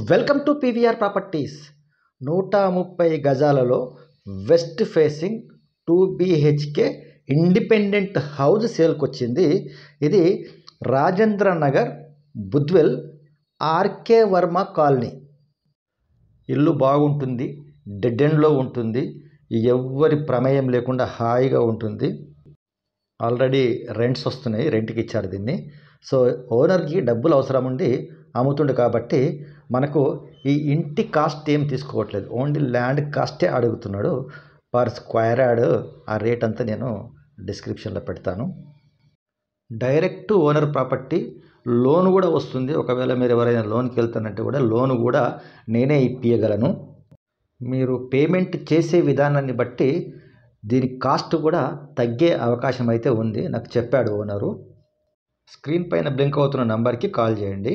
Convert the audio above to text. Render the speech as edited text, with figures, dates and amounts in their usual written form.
Welcome to PVR properties. 130 గజాలలో west facing 2 BHK independent house సేల్కి వచ్చింది. ఇది రాజేంద్ర నగర్, బుద్వెల్, ఆర్కే వర్మ కాలనీ. ఇల్లు బాగుంటుంది, డెడ్ ఎండ్లో ఉంటుంది, ఎవ్వరి ప్రమేయం లేకుండా హాయిగా ఉంటుంది. ఆల్రెడీ రెంట్స్ వస్తున్నాయి, రెంట్కి ఇచ్చారు దీన్ని. సో ఓనర్కి డబ్బులు అవసరం ఉండి అమ్ముతుండు కాబట్టి మనకు ఈ ఇంటి కాస్ట్ ఏం తీసుకోవట్లేదు, ఓన్లీ ల్యాండ్ కాస్టే అడుగుతున్నాడు. పర్ స్క్వేర్ యార్డ్ ఆ రేట్ అంతా నేను డిస్క్రిప్షన్లో పెడతాను. డైరెక్ట్ ఓనర్ ప్రాపర్టీ, లోన్ కూడా వస్తుంది. ఒకవేళ మీరు ఎవరైనా లోన్కి వెళ్తానంటే కూడా లోన్ కూడా నేనే ఇప్పించగలను. మీరు పేమెంట్ చేసే విధానాన్ని బట్టి దీని కాస్ట్ కూడా తగ్గే అవకాశం అయితే ఉంది, నాకు చెప్పాడు ఓనరు. స్క్రీన్ పైన బ్లింక్ అవుతున్న నంబర్కి కాల్ చేయండి.